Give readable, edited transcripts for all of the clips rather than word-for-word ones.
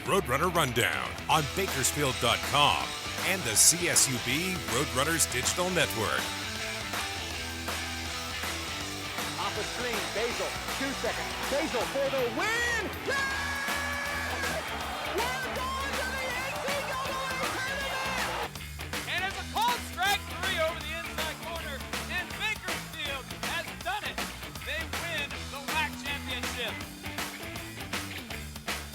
Roadrunner Rundown on Bakersfield.com and the CSUB Roadrunners Digital Network. Off the screen, Basil, 2 seconds. Basil for the win! Yeah! We're going to the NCAA tournament! And it's a called strike 3 over the inside corner, and Bakersfield has done it. They win the WAC championship.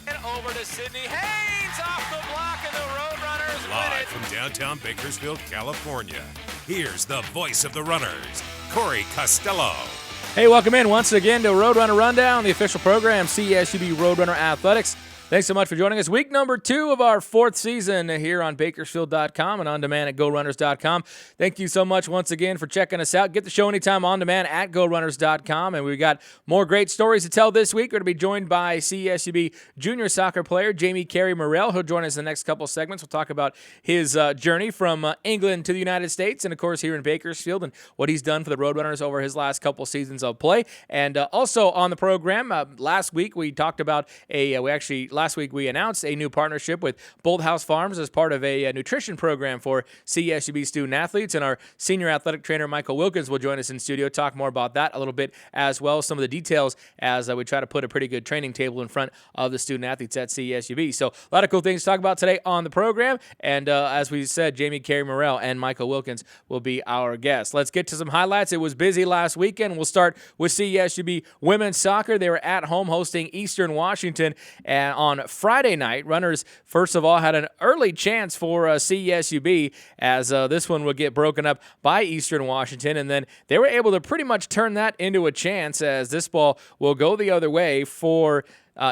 And over to Sydney Haynes off the block, and the Roadrunners win Live it. from downtown Bakersfield, California, here's the voice of the Runners, Corey Costello. Hey, welcome in once again to Roadrunner Rundown, the official program, CSUB Roadrunner Athletics. Thanks so much for joining us. Week number 2 of our 4th season here on Bakersfield.com and on demand at GoRunners.com. Thank you so much once again for checking us out. Get the show anytime on demand at GoRunners.com. And we've got more great stories to tell this week. We're going to be joined by CSUB junior soccer player Jamie Carey-Morrell. He'll join us in the next couple segments. We'll talk about his journey from England to the United States and, of course, here in Bakersfield and what he's done for the Roadrunners over his last couple seasons of play. And also on the program, last week we talked about last week we announced a new partnership with Bolthouse Farms as part of a nutrition program for CSUB student athletes, and our senior athletic trainer Michael Wilkins will join us in studio, talk more about that a little bit as well, some of the details as we try to put a pretty good training table in front of the student athletes at CSUB. So a lot of cool things to talk about today on the program, and as we said, Jamie Carey-Morrell and Michael Wilkins will be our guests. Let's get to some highlights. It was busy last weekend. We'll start with CSUB women's soccer. They were at home hosting Eastern Washington, and on Friday night, runners, first of all, had an early chance for CSUB as this one would get broken up by Eastern Washington, and then they were able to pretty much turn that into a chance as this ball will go the other way for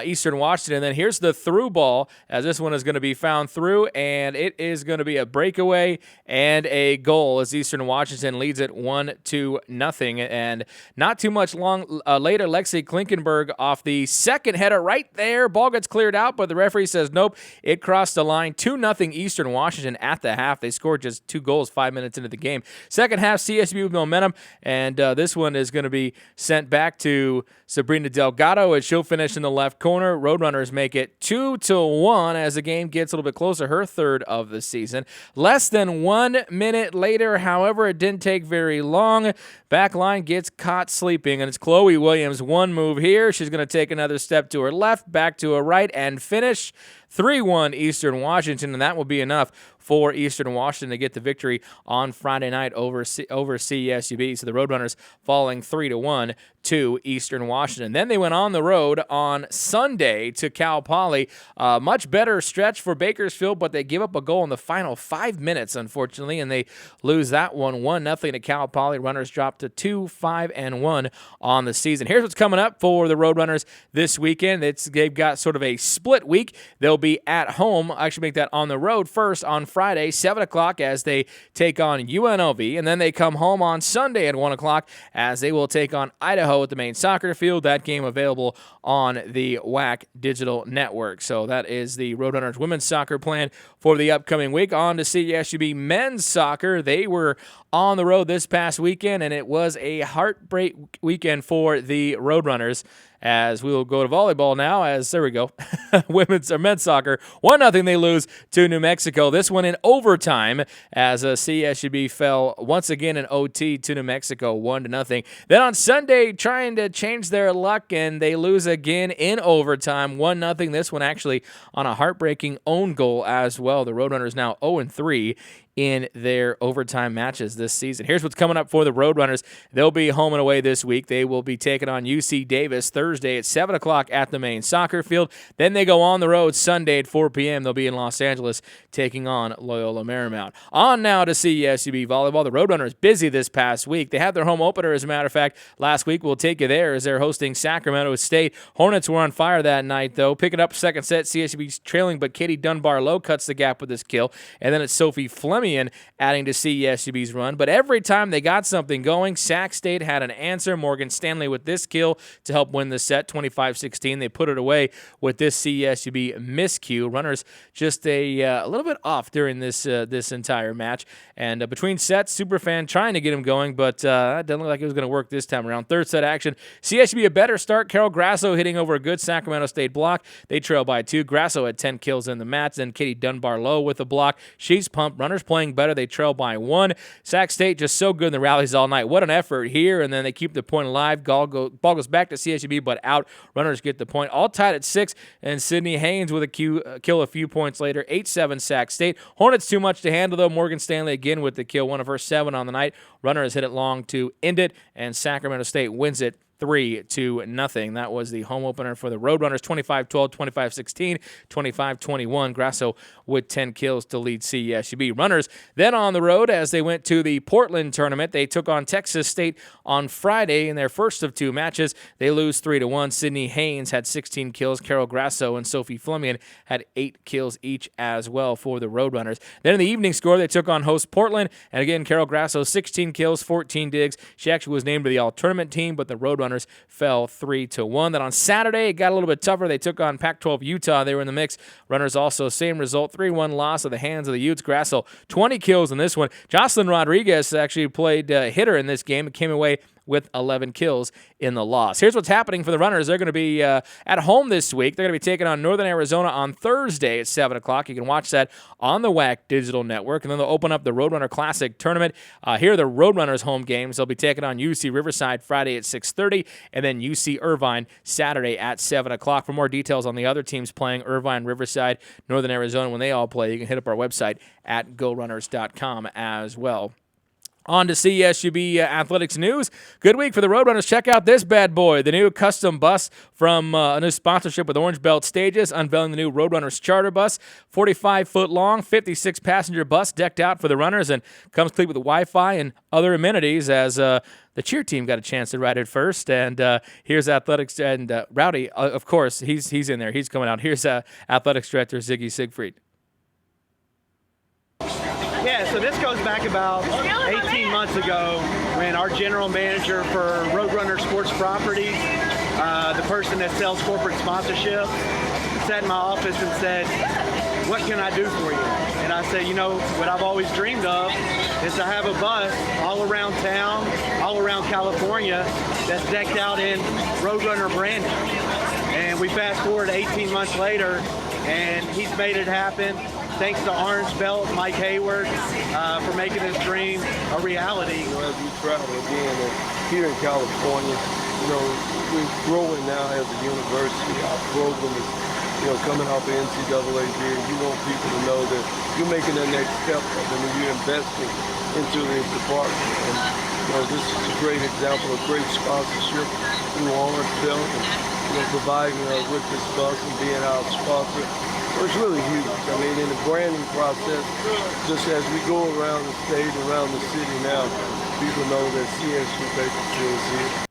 Eastern Washington. And then here's the through ball as this one is going to be found through, and it is going to be a breakaway and a goal as Eastern Washington leads it 1-0. And not too much long later, Lexi Klinkenberg off the second header right there. Ball gets cleared out, but the referee says nope. It crossed the line. 2-0 Eastern Washington at the half. They scored just 2 goals 5 minutes into the game. Second half, CSUB with momentum, and this one is going to be sent back to Sabrina Delgado as she'll finish in the left corner. Roadrunners make it 2-1 as the game gets a little bit closer, her third of the season. Less than 1 minute later, however, it didn't take very long. Back line gets caught sleeping, and it's Chloe Williams. One move here. She's going to take another step to her left, back to her right, and finish 3-1 Eastern Washington, and that will be enough for Eastern Washington to get the victory on Friday night over CSUB. So the Roadrunners falling 3-1 to Eastern Washington. Then they went on the road on Sunday to Cal Poly. Much better stretch for Bakersfield, but they give up a goal in the final 5 minutes, unfortunately, and they lose that one 1-0 to Cal Poly. Runners drop to 2-5-1 on the season. Here's what's coming up for the Roadrunners this weekend. They've got sort of a split week. They'll be at home. I actually make that on the road first on Friday, 7 o'clock as they take on UNLV, and then they come home on Sunday at 1 o'clock as they will take on Idaho at the main soccer field. That game available on the WAC Digital Network. So that is the Roadrunners women's soccer plan for the upcoming week. On to CSUB men's soccer. They were on the road this past weekend, and it was a heartbreak weekend for the Roadrunners. As we will go to volleyball now, there we go, women's or men's soccer, 1-0 they lose to New Mexico. This one in overtime as CSUB fell once again in OT to New Mexico, 1-0. Then on Sunday, trying to change their luck, and they lose again in overtime, 1-0. This one actually on a heartbreaking own goal as well. The Roadrunners now 0-3 in their overtime matches this season. Here's what's coming up for the Roadrunners. They'll be home and away this week. They will be taking on UC Davis Thursday at 7 o'clock at the main soccer field. Then they go on the road Sunday at 4 p.m. They'll be in Los Angeles taking on Loyola Marymount. On now to CSUB volleyball. The Roadrunners busy this past week. They had their home opener, as a matter of fact, last week. We'll take you there as they're hosting Sacramento State. Hornets were on fire that night, though. Picking up second set, CSUB's trailing, but Katie Dunbar-Lowe cuts the gap with this kill. And then it's Sophie Fleming Fleming adding to CSUB's run. But every time they got something going, Sac State had an answer. Morgan Stanley with this kill to help win the set, 25-16. They put it away with this CSUB miscue. Runners just a little bit off during this entire match. And between sets, Superfan trying to get him going, but it doesn't look like it was going to work this time around. Third set action. CSUB a better start. Carol Grasso hitting over a good Sacramento State block. They trail by 2. Grasso had 10 kills in the match. Then Katie Dunbar-Lowe with a block. She's pumped. Runners playing better. They trail by 1. Sac State just so good in the rallies all night. What an effort here. And then they keep the point alive. Ball goes back to CSUB, but out. Runners get the point. All tied at 6. And Sydney Haynes with a kill a few points later. 8-7 Sac State. Hornets too much to handle, though. Morgan Stanley again with the kill. One of her 7 on the night. Runners hit it long to end it. And Sacramento State wins it 3-0. That was the home opener for the Roadrunners, 25-12, 25-16, 25-21. Grasso with 10 kills to lead CSUB. Runners then on the road as they went to the Portland tournament. They took on Texas State on Friday in their first of 2 matches. They lose 3-1. Sydney Haynes had 16 kills. Carol Grasso and Sophie Fleming had 8 kills each as well for the Roadrunners. Then in the evening score, they took on host Portland. And again, Carol Grasso, 16 kills, 14 digs. She actually was named to the all-tournament team, but the Roadrunners fell 3-1. Then on Saturday, it got a little bit tougher. They took on Pac-12 Utah. They were in the mix. Runners also same result, 3-1 loss at the hands of the Utes. Grasso, 20 kills in this one. Jocelyn Rodriguez actually played hitter in this game and came away with 11 kills in the loss. Here's what's happening for the Runners. They're going to be at home this week. They're going to be taking on Northern Arizona on Thursday at 7 o'clock. You can watch that on the WAC Digital Network. And then they'll open up the Roadrunner Classic Tournament. Here are the Roadrunners home games. They'll be taking on UC Riverside Friday at 6:30, and then UC Irvine Saturday at 7 o'clock. For more details on the other teams playing, Irvine, Riverside, Northern Arizona, when they all play, you can hit up our website at GoRunners.com as well. On to CSUB athletics news. Good week for the Roadrunners. Check out this bad boy, the new custom bus from a new sponsorship with Orange Belt Stages, unveiling the new Roadrunners charter bus, 45-foot long, 56-passenger bus decked out for the runners, and comes complete with Wi-Fi and other amenities as the cheer team got a chance to ride it first. And here's athletics and Rowdy, of course, he's in there. He's coming out. Here's athletics director Ziggy Siegfried. Yeah, so this goes back about 18 months ago when our general manager for Roadrunner Sports Properties, the person that sells corporate sponsorship, sat in my office and said, "What can I do for you?" And I said, what I've always dreamed of is to have a bus all around town, all around California, that's decked out in Roadrunner branding. And we fast forward 18 months later, and he's made it happen. Thanks to Orange Belt, Mike Hayward, for making this dream a reality. As we travel again here in California, we're growing now as a university. Our program is, coming off the NCAA here. You want people to know that you're making that next step and you're investing into the department. And this is a great example of great sponsorship through Orange Belt and providing with this bus and being our sponsor. So it's really huge. I mean, in the branding process, just as we go around the state, around the city now, people know that CSU Bakersfield is here.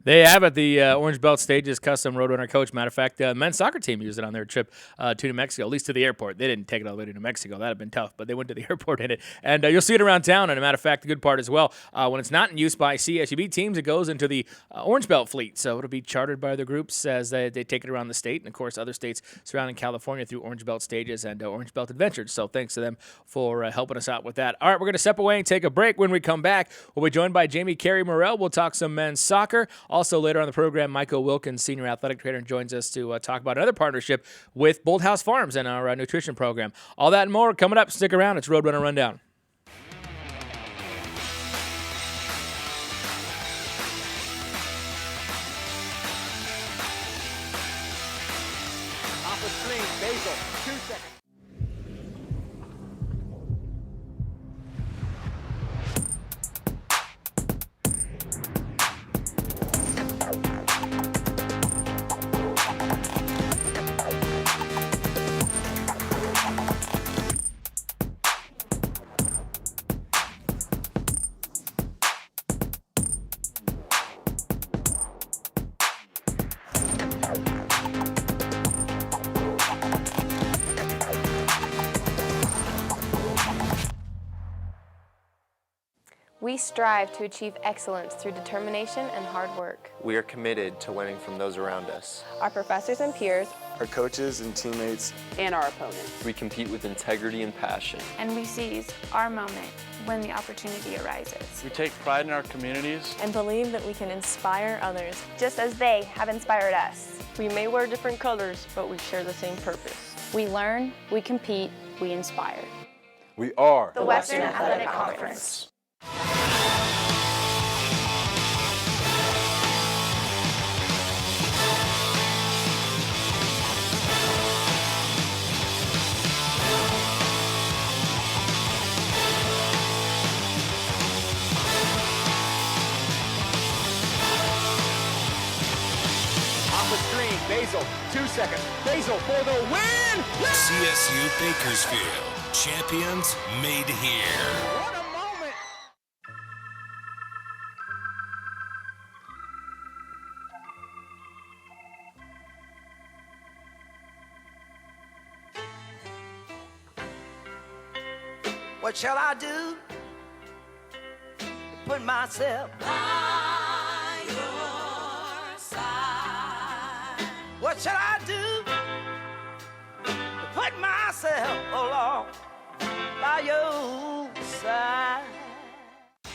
They have it, the Orange Belt Stages custom Roadrunner coach. Matter of fact, the men's soccer team used it on their trip to New Mexico, at least to the airport. They didn't take it all the way to New Mexico. That would have been tough, but they went to the airport in it. And you'll see it around town. And a matter of fact, the good part as well, when it's not in use by CSUB teams, it goes into the Orange Belt fleet. So it'll be chartered by other groups as they take it around the state. And, of course, other states surrounding California through Orange Belt Stages and Orange Belt Adventures. So thanks to them for helping us out with that. All right, we're going to step away and take a break. When we come back, we'll be joined by Jamie Carey-Morrell. We'll talk some men's soccer. Also later on the program, Michael Wilkins, senior athletic trainer, joins us to talk about another partnership with Bolthouse Farms and our nutrition program. All that and more coming up. Stick around. It's Roadrunner Rundown. Off the screen, Basil, 2 seconds. We strive to achieve excellence through determination and hard work. We are committed to learning from those around us. Our professors and peers, our coaches and teammates, and our opponents. We compete with integrity and passion. And we seize our moment when the opportunity arises. We take pride in our communities and believe that we can inspire others, just as they have inspired us. We may wear different colors, but we share the same purpose. We learn, we compete, we inspire. We are the Western Athletic Conference. Basil, 2 seconds. Basil for the win! CSU Bakersfield, champions made here. What a moment! What shall I do to put myself by your side? What shall I do to put myself along by your side?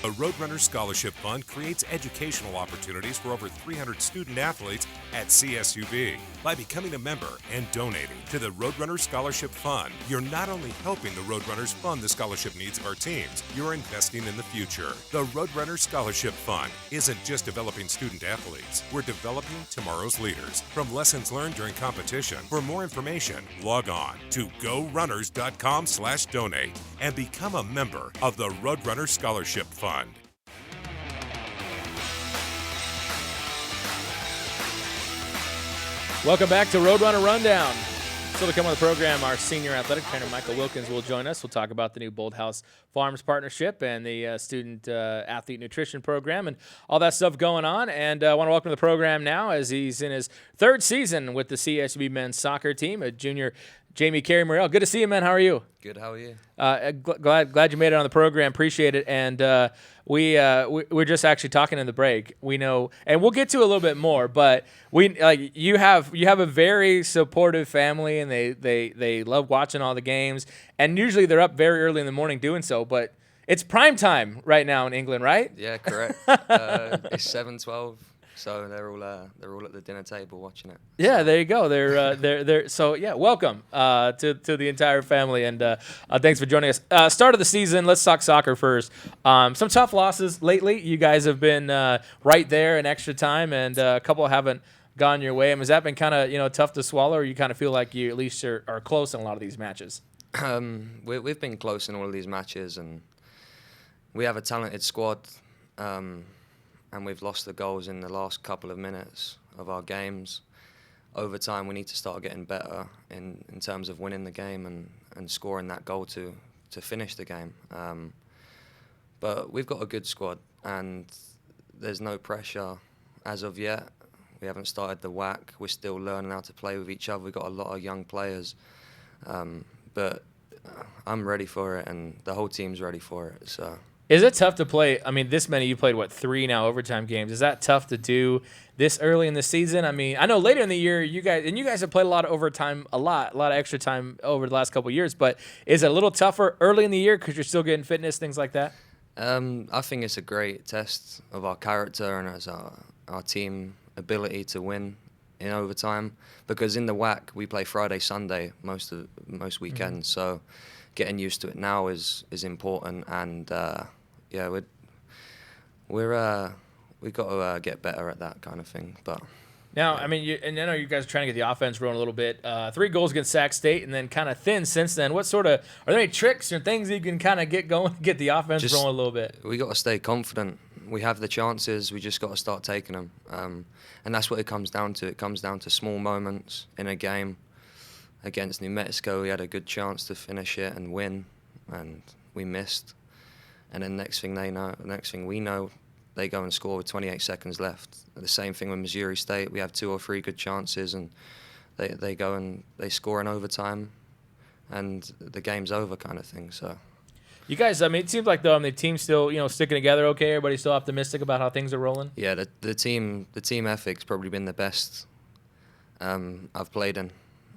The Roadrunner Scholarship Fund creates educational opportunities for over 300 student athletes at CSUB. By becoming a member and donating to the Roadrunner Scholarship Fund, you're not only helping the Roadrunners fund the scholarship needs of our teams, you're investing in the future. The Roadrunner Scholarship Fund isn't just developing student athletes. We're developing tomorrow's leaders from lessons learned during competition. For more information, log on to gorunners.com/donate and become a member of the Roadrunner Scholarship Fund. Welcome back to Roadrunner Rundown. Still to come on the program, our senior athletic trainer Michael Wilkins will join us. We'll talk about the new Bolthouse Farms partnership and the student athlete nutrition program and all that stuff going on. And I want to welcome to the program now as he's in his third season with the CSUB men's soccer team, a junior Jamie Carey-Morrell. Good to see you, man. How are you? Good. How are you? Glad you made it on the program. Appreciate it. And we're just actually talking in the break. We know, and we'll get to a little bit more. But you have a very supportive family, and they love watching all the games. And usually they're up very early in the morning doing so. But it's prime time right now in England, right? Yeah, correct. It's 7:12. So they're all at the dinner table watching it. Yeah, there you go. They're so yeah. Welcome to the entire family, and thanks for joining us. Start of the season. Let's talk soccer first. Some tough losses lately. You guys have been right there in extra time, and a couple haven't gone your way. I mean, has that been kind of tough to swallow, or you kind of feel like you at least are close in a lot of these matches? We've been close in all of these matches, and we have a talented squad. And we've lost the goals in the last couple of minutes of our games. Over time, we need to start getting better in terms of winning the game and scoring that goal to finish the game. But we've got a good squad, and there's no pressure as of yet. We haven't started the whack. We're still learning how to play with each other. We've got a lot of young players. But I'm ready for it, and the whole team's ready for it. So. Is it tough to play? I mean, this many, you played, 3 now overtime games. Is that tough to do this early in the season? I mean, I know later in the year, you guys have played a lot of overtime, a lot of extra time over the last couple of years, but is it a little tougher early in the year because you're still getting fitness, things like that? I think it's a great test of our character and as our team ability to win in overtime, because in the WAC, we play Friday, Sunday most weekends, so getting used to it now is important, and yeah, we've got to get better at that kind of thing. But now, I mean, and I know you guys are trying to get the offense rolling a little bit. 3 goals against Sac State, and then kind of thin since then. What sort of are there any tricks or things you can kind of get going, get the offense rolling a little bit? We got to stay confident. We have the chances. We just got to start taking them, and that's what it comes down to. It comes down to small moments in a game. Against New Mexico, we had a good chance to finish it and win, and we missed. And then next thing we know, they go and score with 28 seconds left. The same thing with Missouri State. We have 2 or 3 good chances, and they go and they score in overtime, and the game's over, kind of thing. So. You guys, I mean, it seems like the team's still, sticking together okay. Everybody's still optimistic about how things are rolling. Yeah, the team ethic's probably been the best I've played in.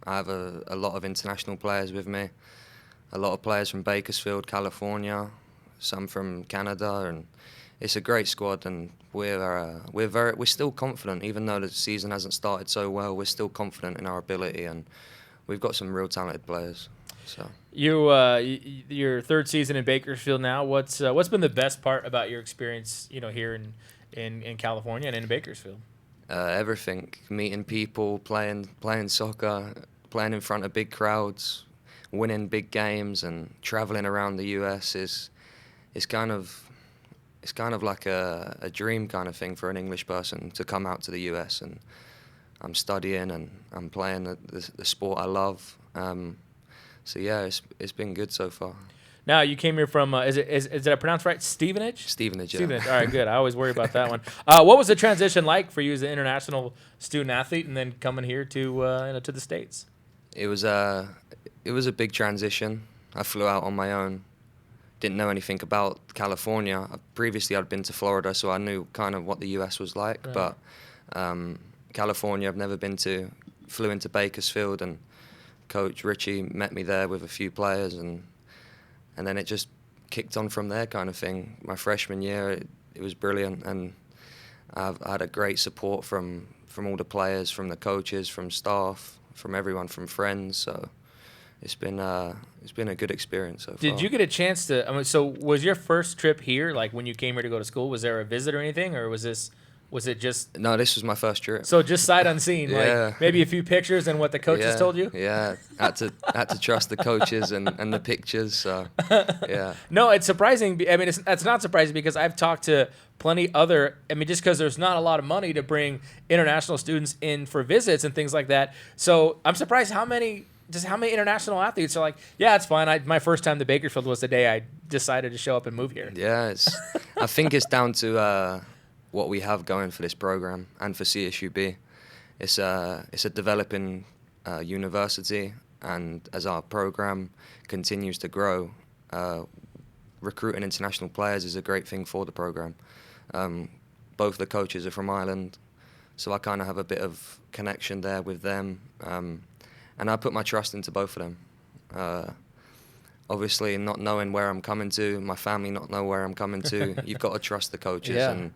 I have a lot of international players with me, a lot of players from Bakersfield, California, some from Canada, and it's a great squad. And we're still confident, even though the season hasn't started so well. We're still confident in our ability, and we've got some real talented players. So your third season in Bakersfield now. What's been the best part about your experience, here in California and in Bakersfield? Everything, meeting people, playing soccer, playing in front of big crowds, winning big games, and traveling around the US is kind of like a dream kind of thing for an English person to come out to the US. And I'm studying and I'm playing the sport I love. So yeah, it's been good so far. Now you came here from is it I pronounced right? Stevenage. Stevenage. Yeah. Stevenage. All right, good. I always worry about that one. What was the transition like for you as an international student athlete, and then coming here to the States? It was a big transition. I flew out on my own. Didn't know anything about California. Previously, I'd been to Florida, so I knew kind of what the US was like. Right. But California, I've never been to. Flew into Bakersfield, and Coach Richie met me there with a few players, and then it just kicked on from there kind of thing. My freshman year, it was brilliant, and I had a great support from all the players, from the coaches, from staff, from everyone, from friends. So it's been a good experience so far. Did you get a chance to? So was your first trip here, like when you came here to go to school? Was there a visit or anything, or was it just? No, this was my first trip. So just sight unseen, yeah. Like maybe a few pictures and what the coaches told you. Yeah, had to trust the coaches and the pictures. So yeah. No, it's surprising. I mean, it's not surprising because I've talked to plenty other. I mean, just because there's not a lot of money to bring international students in for visits and things like that. So I'm surprised how many international athletes are like, yeah, it's fine. My first time to Bakersfield was the day I decided to show up and move here. Yeah, I think it's down to what we have going for this program and for CSUB. It's a developing university, and as our program continues to grow, recruiting international players is a great thing for the program. Both the coaches are from Ireland, so I kind of have a bit of connection there with them. And I put my trust into both of them. Obviously, not knowing where I'm coming to, my family not know where I'm coming to, you've got to trust the coaches. Yeah. And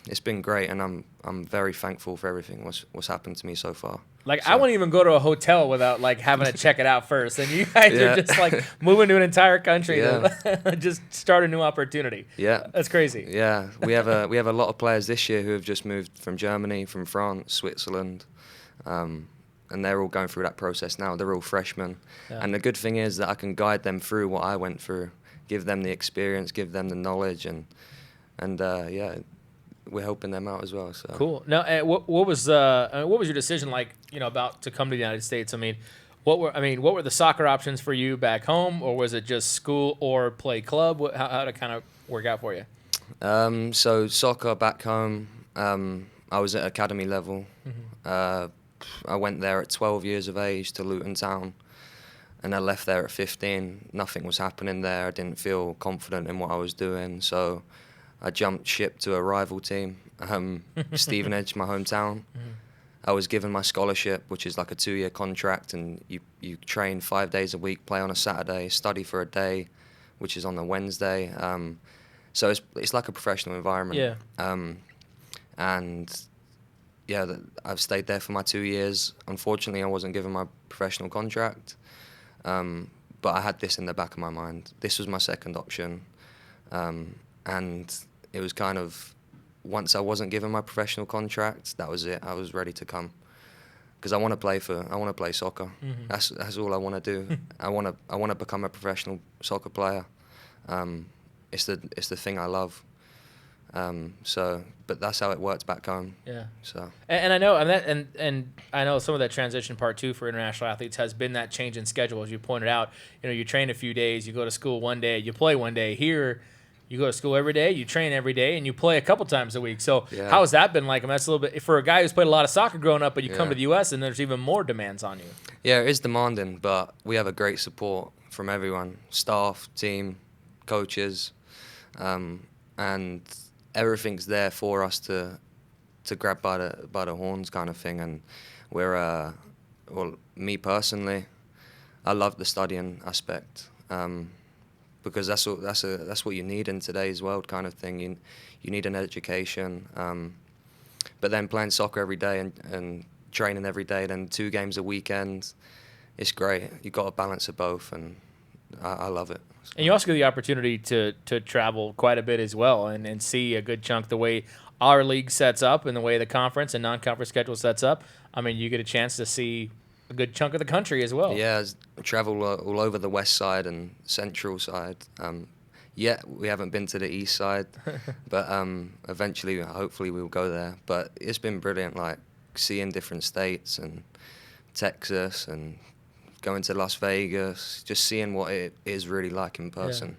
it's been great, and I'm very thankful for everything what's happened to me so far. Like, so. I wouldn't even go to a hotel without like having to check it out first. And you guys are just like moving to an entire country to just start a new opportunity. Yeah, that's crazy. Yeah, we have a lot of players this year who have just moved from Germany, from France, Switzerland. And they're all going through that process now. They're all freshmen. Yeah. And the good thing is that I can guide them through what I went through, give them the experience, give them the knowledge, and we're helping them out as well. So cool. Now, what was your decision like? About to come to the United States. I mean, what were the soccer options for you back home, or was it just school or play club? How did it kind of work out for you? So soccer back home. I was at academy level. Mm-hmm. I went there at 12 years of age to Luton Town, and I left there at 15. Nothing was happening there. I didn't feel confident in what I was doing, so I jumped ship to a rival team, Stevenage, my hometown. Mm-hmm. I was given my scholarship, which is like a 2-year contract, and you train 5 days a week, play on a Saturday, study for a day, which is on a Wednesday. So it's like a professional environment. Yeah. And yeah, I've stayed there for my 2 years. Unfortunately, I wasn't given my professional contract, but I had this in the back of my mind. This was my second option, and it was kind of, once I wasn't given my professional contract, that was it. I was ready to come, because I want to play soccer. Mm-hmm. That's all I want to do. I want to become a professional soccer player. It's the thing I love. But that's how it worked back home. Yeah. So. And I know, and I know some of that transition part too for international athletes has been that change in schedule, as you pointed out. You train a few days, you go to school one day, you play one day. Here, you go to school every day, you train every day, and you play a couple times a week. So how has that been like? I mean, that's a little bit for a guy who's played a lot of soccer growing up, but you come to the U.S. and there's even more demands on you. Yeah, it is demanding, but we have a great support from everyone, staff, team, coaches, and everything's there for us to grab by the horns kind of thing. And we're well, me personally, I love the studying aspect, because that's what you need in today's world kind of thing. You need an education, but then playing soccer every day and training every day, then 2 games a weekend, it's great. You've got a balance of both, and I love it. And you also get the opportunity to travel quite a bit as well and see a good chunk the way our league sets up and the way the conference and non-conference schedule sets up. I mean, you get a chance to see a good chunk of the country as well. Yeah, travel all over the west side and central side. We haven't been to the east side, but eventually, hopefully, we'll go there. But it's been brilliant, like seeing different states and Texas and going to Las Vegas, just seeing what it is really like in person.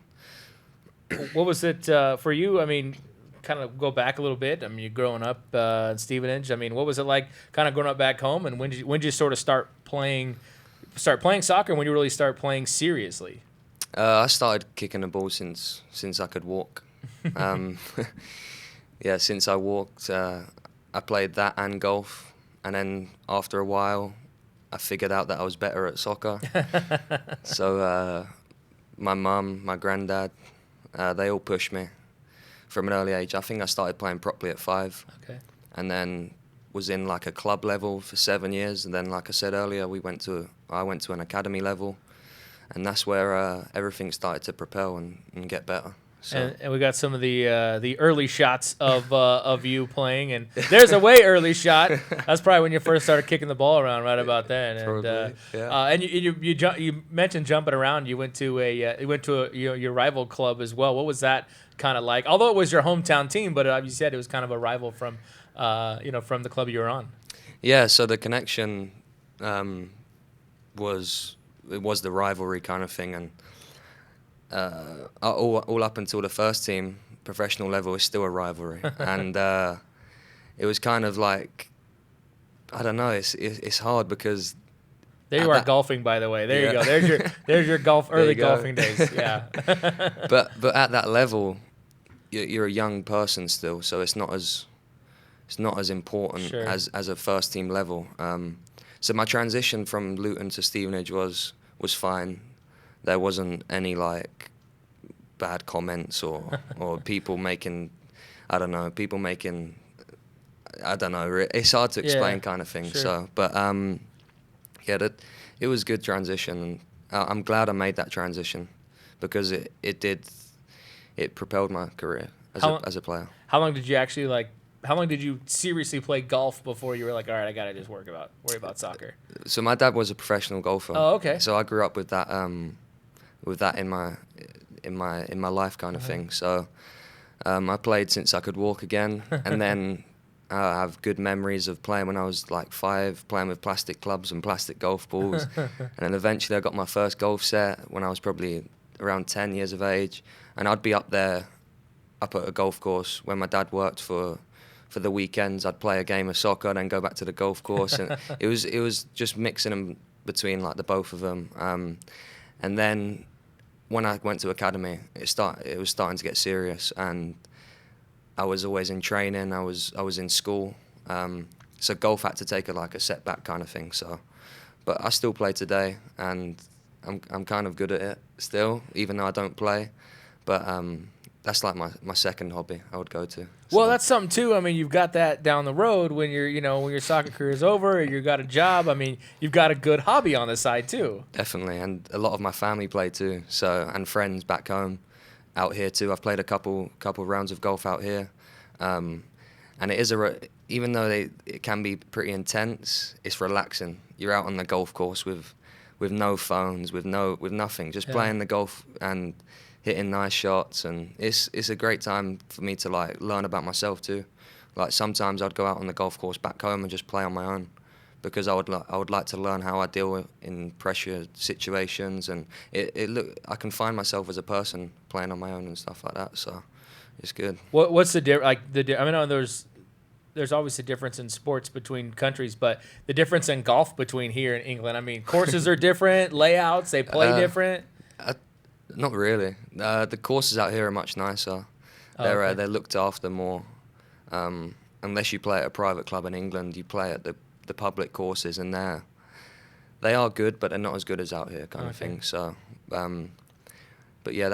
Yeah. What was it for you? I mean, kind of go back a little bit. I mean, you're growing up in Stevenage. I mean, what was it like kind of growing up back home? And when did you sort of start playing soccer? And when you really start playing seriously? I started kicking the ball since I could walk. Yeah, since I walked, I played that and golf. And then after a while, I figured out that I was better at soccer. So my mum, my granddad, they all pushed me from an early age. I think I started playing properly at 5. Okay. And then was in like a club level for 7 years. And then, like I said earlier, I went to an academy level. And that's where everything started to propel and get better. So. And we got some of the early shots of you playing, and there's a way early shot. That's probably when you first started kicking the ball around, right about then. And probably, yeah. And you mentioned jumping around. You went to your rival club as well. What was that kind of like? Although it was your hometown team, but you said it was kind of a rival from from the club you were on. Yeah. So the connection was the rivalry kind of thing, and. All up until the first team, professional level, is still a rivalry, and it was kind of like, I don't know, it's hard because. There you are golfing, by the way. There you go. There's your early golfing days. Yeah. but at that level, you're a young person still, so it's not as important as a first team level. So my transition from Luton to Stevenage was fine. There wasn't any like bad comments or people making, I don't know, it's hard to explain kind of thing. Sure. So, but it was good transition. I'm glad I made that transition because it propelled my career as a player. How long did you seriously play golf before you were like, all right, I gotta just worry about soccer? So my dad was a professional golfer. Oh, okay. So I grew up with that. In my life kind of thing. So I played since I could walk again, and then I have good memories of playing when I was like 5, playing with plastic clubs and plastic golf balls. And then eventually I got my first golf set when I was probably around 10 years of age, and I'd be up at a golf course when my dad worked for the weekends. I'd play a game of soccer, then go back to the golf course, and it was just mixing them between like the both of them. And then when I went to academy, it was starting to get serious, and I was always in training. I was in school, so golf had to take a setback kind of thing. So, but I still play today, and I'm kind of good at it still, even though I don't play. But that's like my second hobby I would go to. So. Well, that's something too. I mean, you've got that down the road when when your soccer career is over, or you've got a job. I mean, you've got a good hobby on the side too. Definitely, and a lot of my family play too. So, and friends back home, out here too. I've played a couple rounds of golf out here, and it is even though it can be pretty intense, it's relaxing. You're out on the golf course with no phones, with nothing, just playing the golf and hitting nice shots, and it's a great time for me to like learn about myself too. Like sometimes I'd go out on the golf course back home and just play on my own, because I would like to learn how I deal in pressure situations, and I can find myself as a person playing on my own and stuff like that. So it's good. What's the difference? I mean, there's always a difference in sports between countries, but the difference in golf between here and England. I mean, courses are different, layouts, they play different. Not really. The courses out here are much nicer. They're looked after more. Unless you play at a private club in England, you play at the public courses, and they are good, but they're not as good as out here, kind of thing. So, but yeah,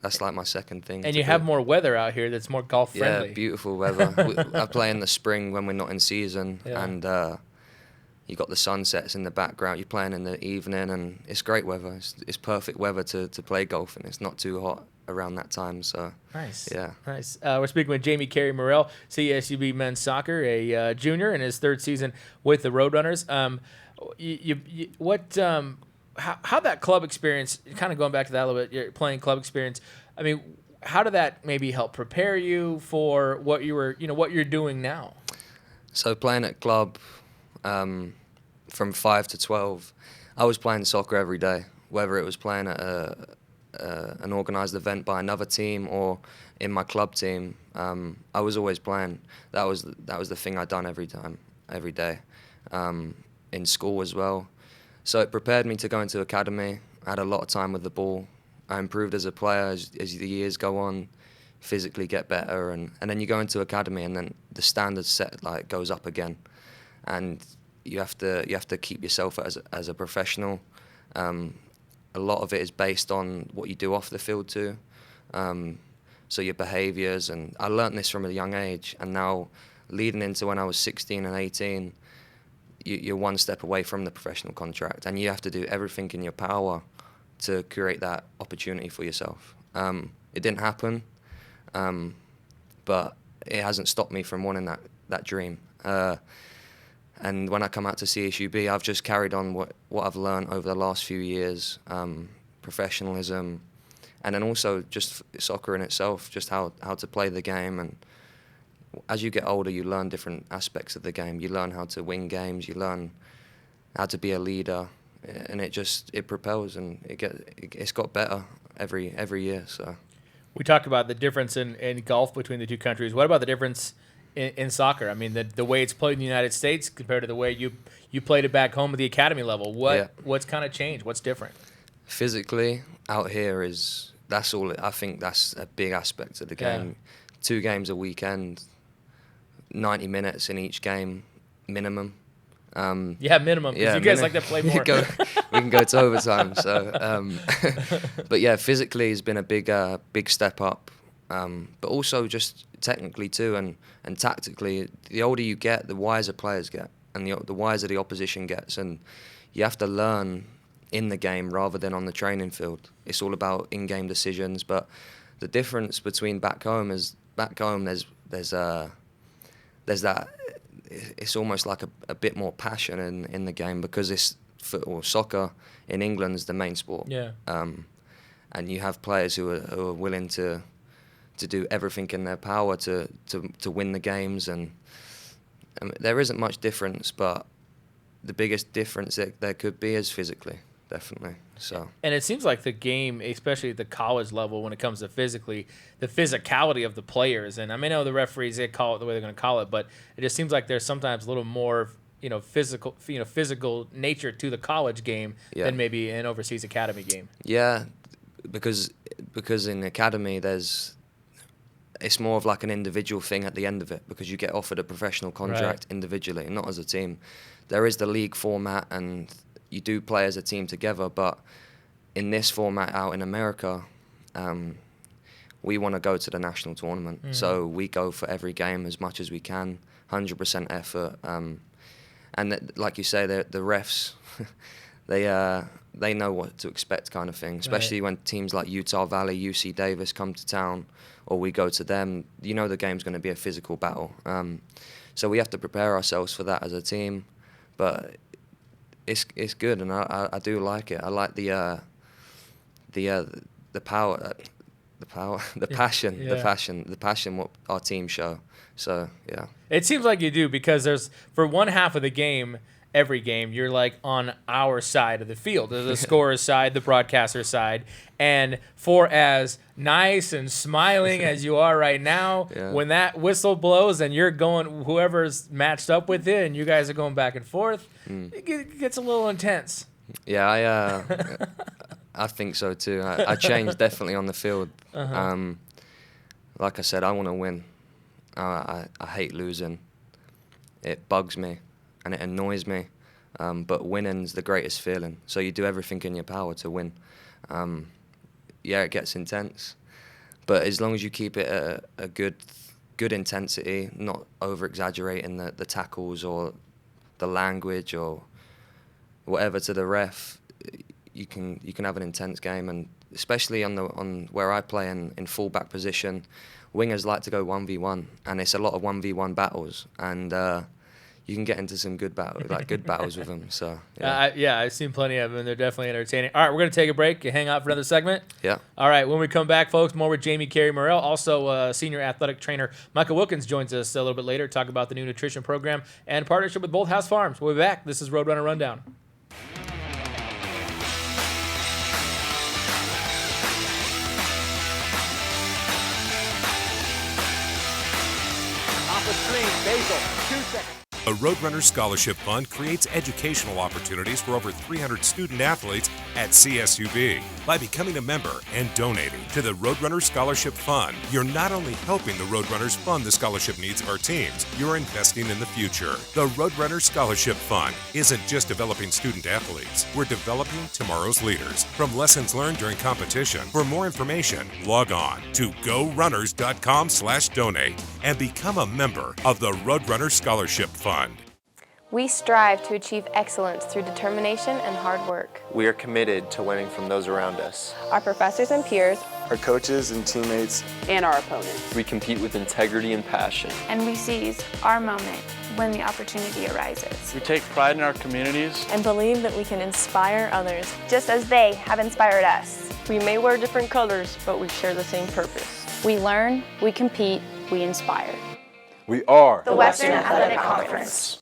that's like my second thing. And you have more weather out here that's more golf friendly. Yeah, beautiful weather. I play in the spring when we're not in season, and you got the sunsets in the background. You're playing in the evening, and it's great weather. It's perfect weather to play golf, and it's not too hot around that time. So nice. Yeah, nice. We're speaking with Jamie Carey-Morrell, CSUB men's soccer, a junior in his third season with the Roadrunners. How that club experience, kind of going back to that a little bit, your playing club experience. I mean, how did that maybe help prepare you for what what you're doing now? So playing at club, from 5 to 12, I was playing soccer every day, whether it was playing at an organised event by another team or in my club team. I was always playing. That was the thing I done every day, in school as well. So it prepared me to go into academy. I had a lot of time with the ball. I improved as a player as the years go on, physically get better, and then you go into academy, and then the standard set goes up again, and you have to keep yourself as a professional. A lot of it is based on what you do off the field too, so your behaviours, and I learnt this from a young age, and now leading into when I was 16 and 18, you're one step away from the professional contract, and you have to do everything in your power to create that opportunity for yourself. It didn't happen, but it hasn't stopped me from wanting that dream. And when I come out to CSUB, I've just carried on what I've learned over the last few years, professionalism, and then also just soccer in itself, just how to play the game. And as you get older, you learn different aspects of the game. You learn how to win games. You learn how to be a leader, and it propels, and it's got better every year. So we talked about the difference in golf between the two countries. What about the difference in soccer? I mean, the way it's played in the United States compared to the way you played it back home at the academy level. What's kind of changed? What's different? Physically, out here that's all. I think that's a big aspect of the game. Yeah. 2 games a weekend, 90 minutes in each game, minimum. Minimum. Because you guys like to play more. We can go to overtime. So, but yeah, physically has been a big step up. But also just technically too, and tactically. The older you get, the wiser players get, and the wiser the opposition gets. And you have to learn in the game rather than on the training field. It's all about in-game decisions. But the difference between back home there's that. It's almost like a bit more passion in the game, because it's soccer in England is the main sport. Yeah. And you have players who are willing to do everything in their power to win the games, and there isn't much difference, but the biggest difference that there could be is physically, definitely. So. And it seems like the game, especially at the college level, when it comes to the physicality of the players, and I know the referees, they call it the way they're going to call it, but it just seems like there's sometimes a little more physical nature to the college game than maybe an overseas academy game. Yeah, because in the academy it's more of like an individual thing at the end of it, because you get offered a professional contract individually, not as a team. There is the league format, and you do play as a team together, but in this format out in America, we want to go to the national tournament. Mm-hmm. So we go for every game as much as we can, 100% effort. And like you say, the refs, they know what to expect, kind of thing, especially when teams like Utah Valley, UC Davis come to town, or we go to them. You know the game's going to be a physical battle. So we have to prepare ourselves for that as a team. But it's good, and I do like it. I like the power, the passion what our team show. So yeah, it seems like you do, because there's, for one half of the game, every game, you're like on our side of the field. There's the scorer's side, the broadcaster's side, and for as nice and smiling as you are right now, when that whistle blows and you're going, whoever's matched up with it, and you guys are going back and forth, it gets a little intense. Yeah, I think so too. I changed definitely on the field. Like I said, I want to win. I hate losing. It bugs me and it annoys me. But winning's the greatest feeling. So you do everything in your power to win. Yeah, it gets intense. But as long as you keep it at a good intensity, not over-exaggerating the tackles or the language or whatever to the ref, you can have an intense game. And especially on where I play in full-back position, wingers like to go 1v1, and it's a lot of 1v1 battles. And you can get into some good battles with them. So yeah, I've seen plenty of them. They're definitely entertaining. All right, we're going to take a break and hang out for another segment. Yeah. All right, when we come back, folks, more with Jamie Carey-Morrell. Also, senior athletic trainer Michael Wilkins joins us a little bit later to talk about the new nutrition program and partnership with Bolthouse Farms. We'll be back. This is Roadrunner Rundown. Off the screen, Basil, 2 seconds. A Roadrunner Scholarship Fund creates educational opportunities for over 300 student athletes at CSUB. By becoming a member and donating to the Roadrunner Scholarship Fund, you're not only helping the Roadrunners fund the scholarship needs of our teams, you're investing in the future. The Roadrunner Scholarship Fund isn't just developing student athletes. We're developing tomorrow's leaders from lessons learned during competition. For more information, log on to gorunners.com/donate and become a member of the Roadrunner Scholarship Fund. We strive to achieve excellence through determination and hard work. We are committed to winning from those around us. Our professors and peers, Our coaches and teammates, and our opponents. We compete with integrity and passion. And we seize our moment when the opportunity arises. We take pride in our communities. and believe that we can inspire others, just as they have inspired us. We may wear different colors, but we share the same purpose. We learn, we compete, we inspire. we are The Western Athletic Conference.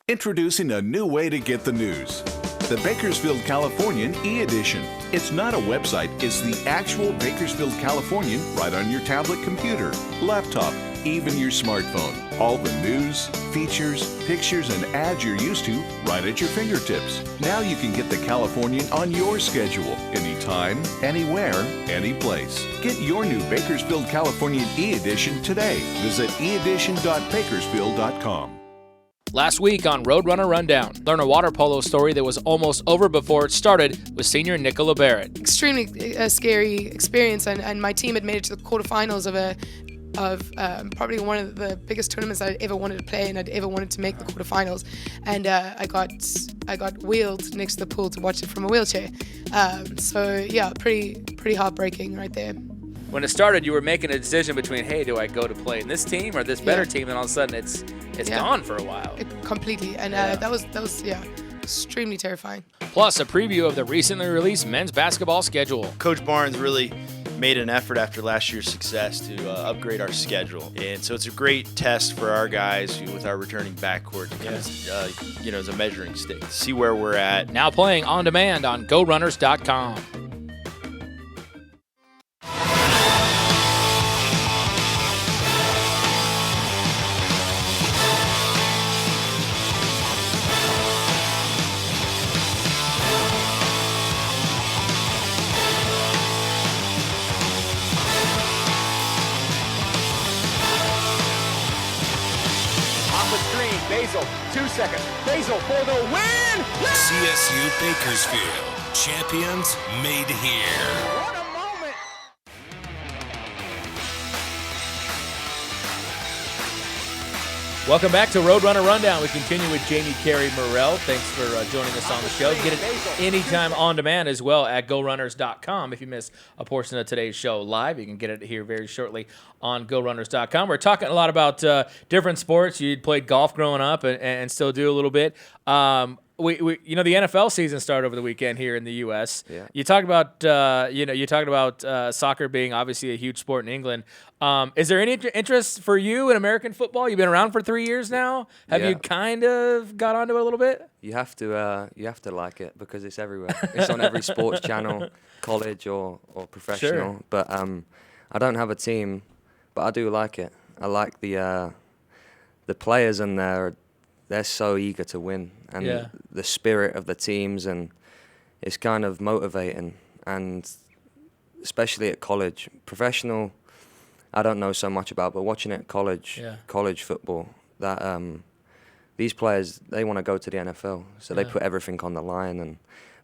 Introducing a new way to get the news. The Bakersfield Californian e-edition. It's not a website, it's the actual Bakersfield Californian right on your tablet computer, laptop, even your smartphone. All the news, features, pictures, and ads you're used to right at your fingertips. Now you can get the Californian on your schedule, anytime, anywhere, anyplace. Get your new Bakersfield Californian e-edition today. Visit eedition.bakersfield.com. Last week on Roadrunner Rundown, learn a water polo story that was almost over before it started with senior Nicola Barrett. Extremely scary experience, and my team had made it to the quarterfinals of probably one of the biggest tournaments I'd ever wanted to play, and I'd ever wanted to make the quarterfinals. And I got wheeled next to the pool to watch it from a wheelchair. So yeah, pretty heartbreaking right there. When it started, you were making a decision between, hey, do I go to play in this team or this better team? And all of a sudden, it's gone for a while. Completely, and that was extremely terrifying. Plus, a preview of the recently released men's basketball schedule. Coach Barnes really made an effort after last year's success to upgrade our schedule, and so it's a great test for our guys with our returning backcourt to kind of, as a measuring stick to see where we're at. Now playing on demand on GoRunners.com. Basil, 2 seconds. Basil for the win! CSU Bakersfield, champions made here. What a moment! Welcome back to Roadrunner Rundown. We continue with Jamie Carey-Morrell. Thanks for joining us on the show. Get it anytime on demand as well at GoRunners.com. If you missed a portion of today's show live, you can get it here very shortly on GoRunners.com. We're talking a lot about different sports. You played golf growing up and still do a little bit. The NFL season started over the weekend here in the U.S. Yeah. You talked about soccer being obviously a huge sport in England. Is there any interest for you in American football? You've been around for 3 years now. Have you kind of got onto it a little bit? You have to like it because it's everywhere. It's on every sports channel, college or professional. Sure. But I don't have a team, but I do like it. I like the players in there. They're so eager to win, and the spirit of the teams, and it's kind of motivating, and especially at college. Professional, I don't know so much about, but watching it at college, college football, that these players, they want to go to the NFL, so they put everything on the line.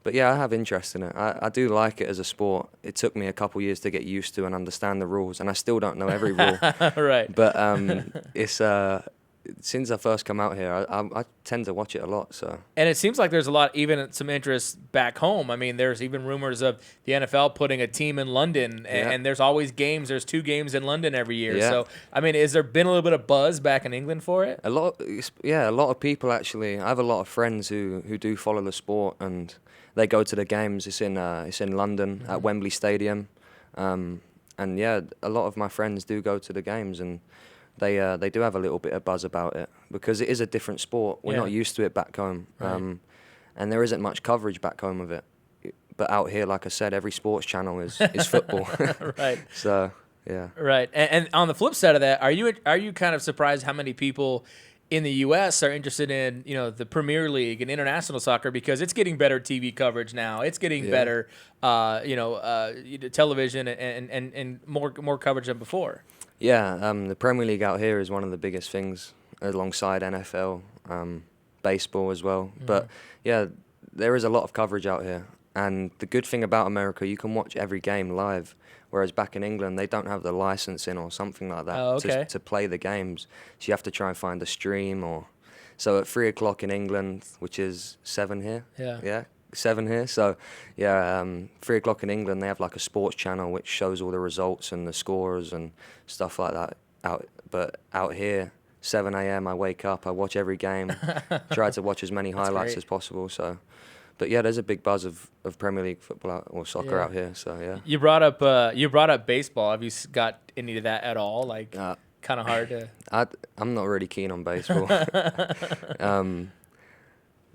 But yeah, I have interest in it. I do like it as a sport. It took me a couple years to get used to and understand the rules, and I still don't know every rule. Right. But it's since I first come out here, I tend to watch it a lot. So. And it seems like there's a lot, even some interest back home. I mean, there's even rumors of the NFL putting a team in London, and there's always games. There's 2 games in London every year. Yeah. So, I mean, has there been a little bit of buzz back in England for it? A lot of people actually. I have a lot of friends who do follow the sport, and they go to the games. It's in London at Wembley Stadium, and yeah, a lot of my friends do go to the games, and they do have a little bit of buzz about it because it is a different sport. We're not used to it back home, and there isn't much coverage back home of it. But out here, like I said, every sports channel is football. Right. So yeah. Right. And on the flip side of that, are you kind of surprised how many people in the U.S. are interested in, the Premier League and international soccer, because it's getting better TV coverage now. It's getting better, television and more coverage than before. Yeah, the Premier League out here is one of the biggest things, alongside NFL, baseball as well. But yeah, there is a lot of coverage out here. And the good thing about America, you can watch every game live, whereas back in England, they don't have the licensing or something like that to play the games. So you have to try and find a stream. So at 3 o'clock in England, which is 7 here. Yeah, 7 here. So yeah, 3 o'clock in England, they have like a sports channel which shows all the results and the scores and stuff like that. But out here, 7 a.m. I wake up, I watch every game, try to watch as many highlights as possible. So. But yeah, there's a big buzz of Premier League football or soccer out here. So yeah. You brought up baseball. Have you got any of that at all? Like, kind of hard to. I'm not really keen on baseball.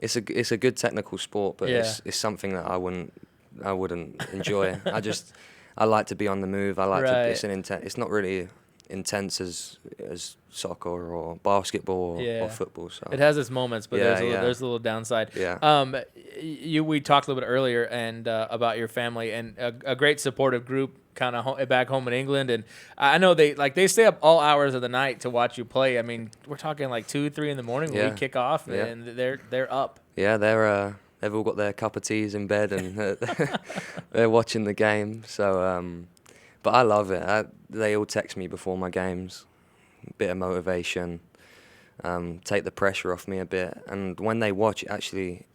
It's a good technical sport, but it's something that I wouldn't enjoy. I like to be on the move. I like to. It's not really intense as soccer or basketball or football. So it has its moments, but there's a little downside. Yeah. We talked a little bit earlier and about your family and a great supportive group kind of back home in England, and I know they stay up all hours of the night to watch you play. I mean, we're talking like 2-3 in the morning when we kick off, and they're up. Yeah, they've all got their cup of teas in bed and they're watching the game. So. But I love it. They all text me before my games, a bit of motivation, take the pressure off me a bit. And when they watch, it actually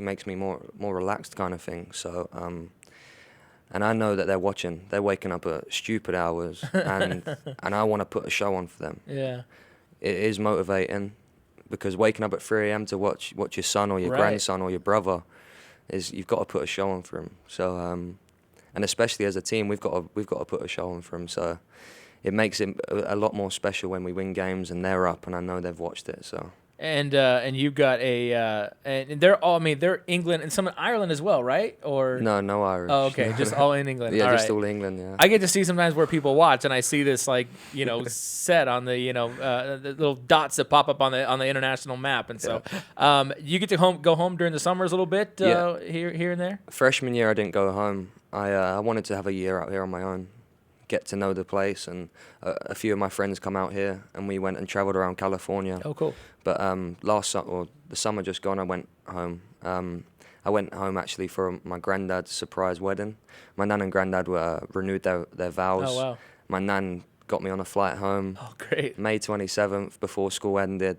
makes me more relaxed kind of thing. So, and I know that they're watching. They're waking up at stupid hours, and I want to put a show on for them. Yeah, it is motivating because waking up at 3 a.m. to watch your son or your grandson or your brother you've got to put a show on for them. So. And especially as a team, we've got to put a show on for them. So it makes it a lot more special when we win games and they're up and I know they've watched it. So. And you've got and they're England and some in Ireland as well, right? Or no Irish. Oh, okay, just all in England. Yeah, all just right. all England. Yeah. I get to see sometimes where people watch, and I see this set on the the little dots that pop up on the international map, and so you get to go home during the summers a little bit here and there. Freshman year, I didn't go home. I wanted to have a year out here on my own, get to know the place, and a few of my friends come out here, and we went and traveled around California. Oh, cool. But the summer just gone, I went home. I went home actually for my granddad's surprise wedding. My nan and granddad renewed their vows. Oh, wow. My nan got me on a flight home. Oh, great. May 27th, before school ended.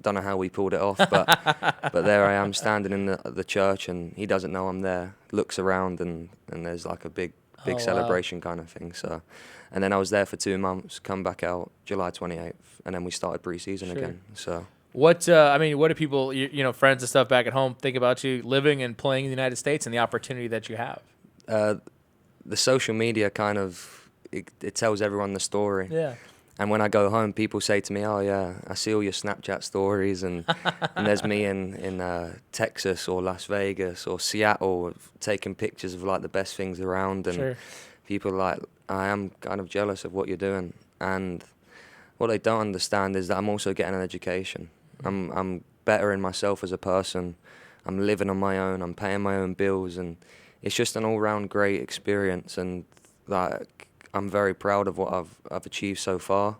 Don't know how we pulled it off, but there I am standing in the church, and he doesn't know I'm there. Looks around, and there's like a big celebration kind of thing. So, and then I was there for 2 months. Come back out July 28th, and then we started pre-season again. So, what do people, friends and stuff back at home think about you living and playing in the United States and the opportunity that you have? The social media kind of it tells everyone the story. Yeah. And when I go home, people say to me, "Oh yeah, I see all your Snapchat stories, and there's me in Texas or Las Vegas or Seattle taking pictures of like the best things around." And people are like, "I am kind of jealous of what you're doing." And what they don't understand is that I'm also getting an education. I'm bettering myself as a person. I'm living on my own. I'm paying my own bills, and it's just an all-round great experience. And like, I'm very proud of what I've achieved so far,